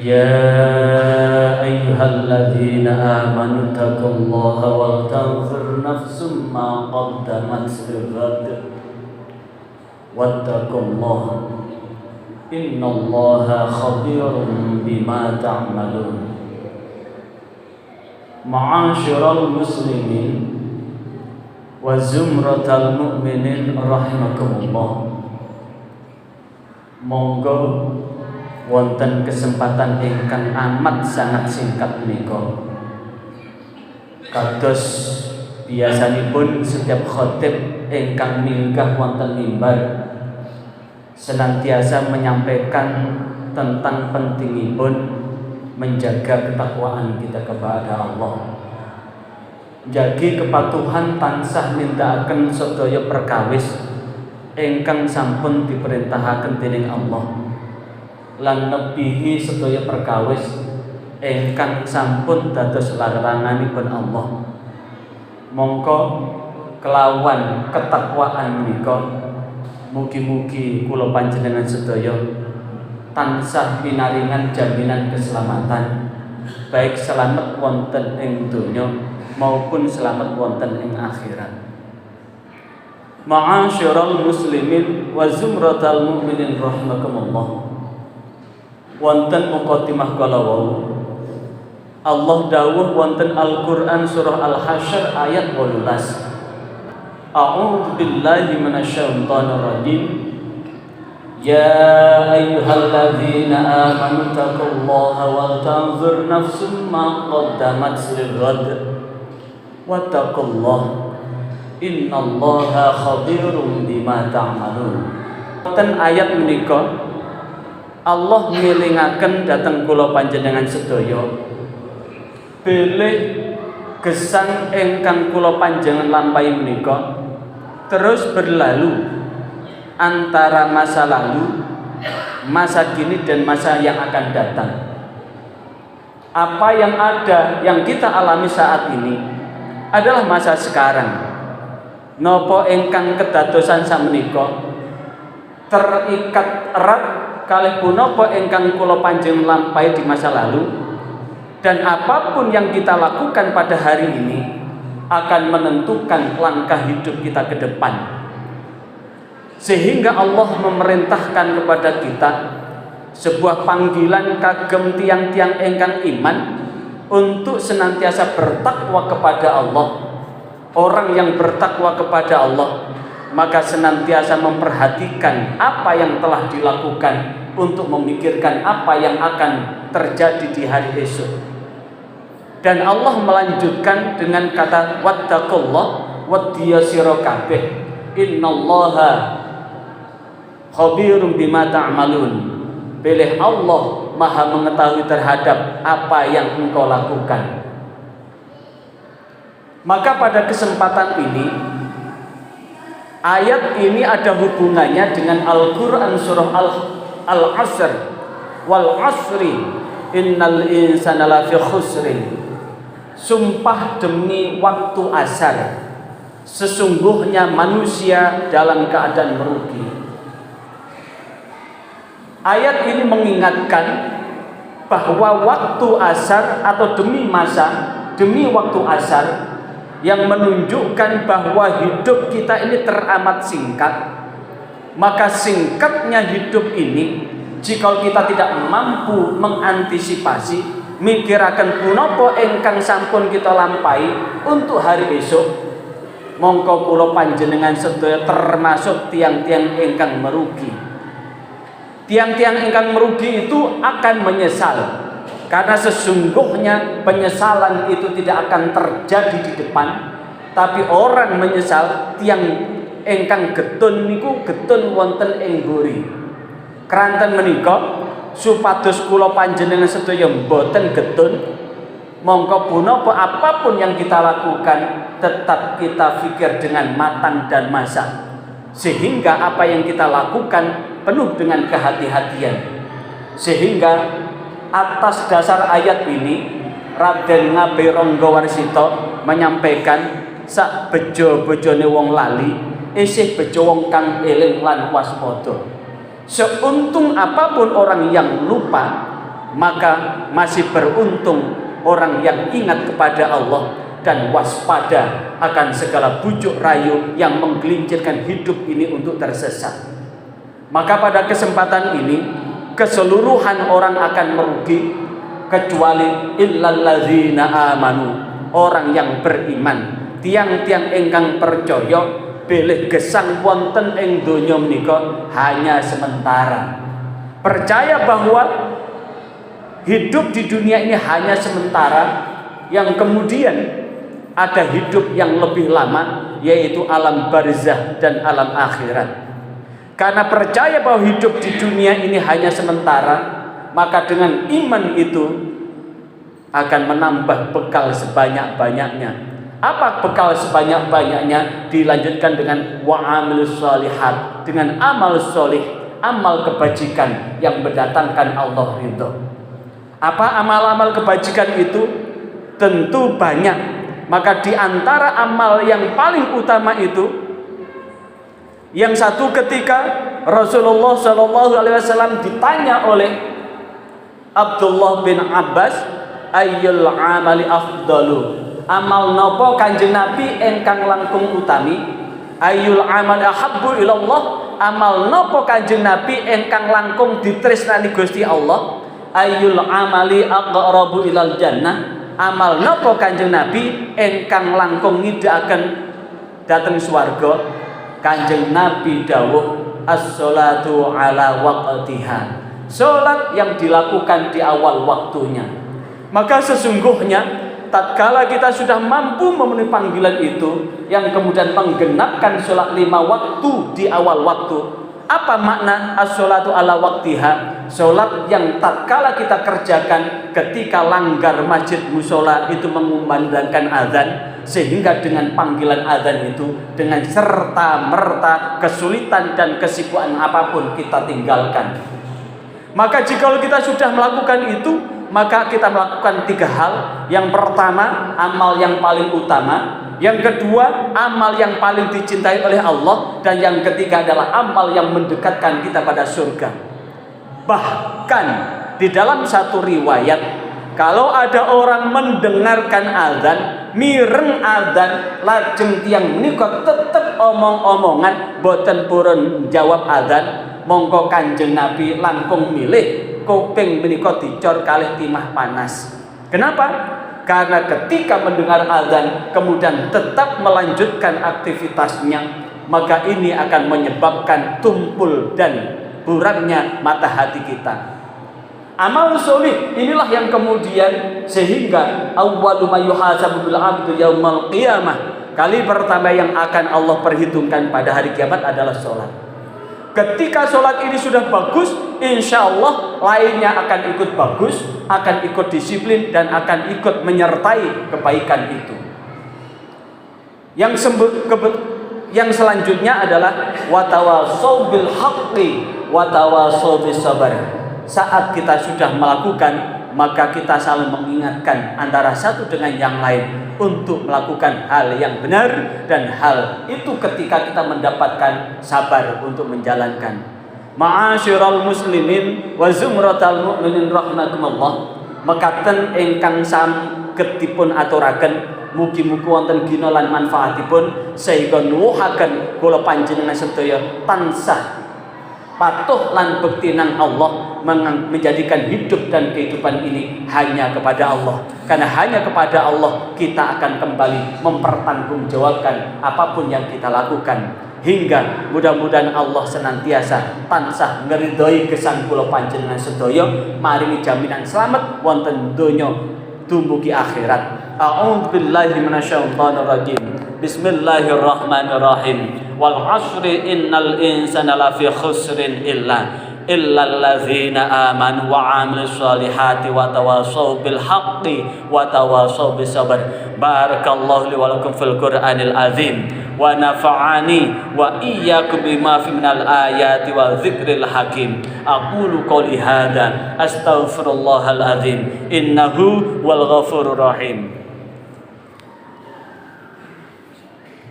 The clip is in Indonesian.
يا أيها الذين آمنوا اتقوا الله ولتنظر نفس ما قدمت لغد واتقوا الله إن الله خبير بما تعملون. معاشر المسلمين وزمرة المؤمنين رحمكم الله. Monggo wonten kesempatan ingkang amat sangat singkat menika, kados biasanipun setiap khatib ingkang minggah wonten mimbar senantiasa menyampaikan tentang pentingipun menjaga ketakwaan kita kepada Allah, jagi kepatuhan tansah nindakaken sedaya perkawis ingkang sampun diperintahaken dening Allah, lan nebihi sedaya perkawis ingkang sampun dados laranganipun Allah. Mongko kelawan ketakwaan menika mugi-mugi kula panjenengan sedaya tansah pinaringan jaminan keselamatan, baik selamat wonten ing donya maupun selamat wonten ing akhirat. Ma'asyiral muslimin wa zumratal mu'minin rahimakumullah. Wonten muqaddimah kala wau Allah dawuh wonten Al-Qur'an surah Al-Hasyr ayat 18. A'udzu billahi minasyaitonir rajim. Ya ayyuhalladzina amanu taqullaha wal tanzur nafsum ma qaddamat lighad wattaqullaha innallaha khabirum bima ta'malun. Wonten ayat menika Allah ngelingaken dhateng kula panjenengan sedaya bilih gesang ingkang kula panjenengan lampahi menika terus berlalu antara masa lalu, masa kini dan masa yang akan datang. Apa yang ada yang kita alami saat ini adalah masa sekarang. Napa ingkang kedadosan samenika terikat erat kalih punapa ingkang kula panjenengan lampahi di masa lalu, dan apapun yang kita lakukan pada hari ini akan menentukan langkah hidup kita ke depan. Sehingga Allah memerintahkan kepada kita sebuah panggilan kagem tiang-tiang ingkang iman untuk senantiasa bertakwa kepada Allah. Orang yang bertakwa kepada Allah maka senantiasa memperhatikan apa yang telah dilakukan untuk memikirkan apa yang akan terjadi di hari esok. Dan Allah melanjutkan dengan kata wattaqullah waddiya sira kabeh innallaha khabirum bima ta'malun. Bilih Allah Maha mengetahui terhadap apa yang engkau lakukan. Maka pada kesempatan ini ayat ini ada hubungannya dengan Al-Qur'an surah Al-Asr. Wal asri innal insana lafi khusrin. Sumpah demi waktu asar, sesungguhnya manusia dalam keadaan merugi. Ayat ini mengingatkan bahwa waktu asar atau demi waktu asar yang menunjukkan bahwa hidup kita ini teramat singkat. Maka singkatnya hidup ini, jika kita tidak mampu mengantisipasi, mikiraken punapa ingkang sampun kita lampahi untuk hari esok, mongko kula panjenengan sedaya termasuk tiang-tiang ingkang merugi. Tiang-tiang ingkang merugi itu akan menyesal, karena sesungguhnya penyesalan itu tidak akan terjadi di depan, tapi orang menyesal tiang ingkang getun niku getun wonten ing mburi. Kranten menika supados kula panjenengan sedaya mboten getun, mongko punapa apapun yang kita lakukan tetap kita pikir dengan matang dan masak, sehingga apa yang kita lakukan penuh dengan kehati-hatian. Sehingga atas dasar ayat ini Raden Ngabe Ranggawarsita menyampaikan sak bejo-bejone wong lali isih bejo wong kang eling lan waspada. Seuntung apapun orang yang lupa, maka masih beruntung orang yang ingat kepada Allah dan waspada akan segala bujuk rayu yang menggelincirkan hidup ini untuk tersesat. Maka pada kesempatan ini keseluruhan orang akan merugi kecuali illallazina amanu, orang yang beriman, tiang-tiang ingkang percaya bilih gesang wonten ing donya menika hanya sementara. Percaya bahwa hidup di dunia ini hanya sementara, yang kemudian ada hidup yang lebih lama, yaitu alam barzah dan alam akhirat. Karena percaya bahwa hidup di dunia ini hanya sementara, maka dengan iman itu akan menambah bekal sebanyak-banyaknya. Apa bekal sebanyak-banyaknya? Dilanjutkan dengan wa'amilus sholihat, dengan amal solih, amal kebajikan yang mendatangkan Allah ridho. Apa amal-amal kebajikan itu? Tentu banyak. Maka di antara amal yang paling utama itu, yang satu ketika Rasulullah SAW ditanya oleh Abdullah bin Abbas, ayyul amali afdalu, amal nopo Kanjeng Nabi engkang langkung utami? Ayyul amali ahabbu ilallah, amal nopo Kanjeng Nabi engkang langkung ditresnani Gusti Allah? Ayyul amali aqrabu ilal jannah, amal nopo Kanjeng Nabi engkang langkung ngidakaken dhateng swarga? Kanjeng Nabi dawuh as-sholatu ala waqtiha, salat yang dilakukan di awal waktunya. Maka sesungguhnya tatkala kita sudah mampu memenuhi panggilan itu, yang kemudian menggenapkan sholat 5 waktu di awal waktu. Apa makna as-sholatu ala waqtiha? Sholat yang tatkala kita kerjakan ketika langgar masjid musola itu mengumandangkan azan, sehingga dengan panggilan azan itu, dengan serta merta kesulitan dan kesibukan apapun kita tinggalkan. Maka jika kita sudah melakukan itu, maka kita melakukan 3 hal. Yang pertama, amal yang paling utama. Yang kedua, amal yang paling dicintai oleh Allah. Dan yang ketiga adalah amal yang mendekatkan kita pada surga. Bahkan di dalam satu riwayat, kalau ada orang mendengarkan azan, mireng azan, lajeng tiyang menika tetep omong-omongan boten purun jawab azan, mongko Kanjeng Nabi langkung milih kuping menika dicor kalih timah panas. Kenapa? Karena ketika mendengar azan kemudian tetap melanjutkan aktivitasnya, maka ini akan menyebabkan tumpul dan buramnya mata hati kita. Amal solih inilah yang kemudian sehingga awwalu ma yuhasabu bil 'abdu yaumal qiyamah, kali pertama yang akan Allah perhitungkan pada hari kiamat adalah sholat. Ketika sholat ini sudah bagus, insya Allah lainnya akan ikut bagus, akan ikut disiplin, dan akan ikut menyertai kebaikan itu. Yang selanjutnya adalah watawasau bil haqqi watawasau bis sabar. Saat kita sudah melakukan, maka kita saling mengingatkan antara satu dengan yang lain untuk melakukan hal yang benar, dan hal itu ketika kita mendapatkan sabar untuk menjalankan. Ma'asyiral muslimin wa zumratal mu'minin rahimakumullah, mekaten ingkang sagedipun aturaken mugi-mugi wonten gina lan manfaatipun sehingga nuwuhaken kula panjenengan sedaya tansah patuh lan bekti nang Allah, menjadikan hidup dan kehidupan ini hanya kepada Allah. Karena hanya kepada Allah kita akan kembali mempertanggungjawabkan apapun yang kita lakukan. Hingga mudah-mudahan Allah senantiasa tansah ngridhoi gesang kula panjenengan sedaya, maringi jaminan selamat wonten donya dumugi akhirat. A'udzubillahi minasyaitonir rajim. Bismillahirrahmanirrahim. Wal 'ashri innal insana lafi khusrin illallazina amanu wa 'amilus solihati wa tawassaw bil haqqi wa tawassaw bis sabr. Barakallahu li wa lakum fil Qur'anil azim wa nafa'ani wa iyyakum bima fi minal ayati wa dzikril hakim. Aqulu qouli hadza astaghfirullahal azim innahu wal ghafurur rahim.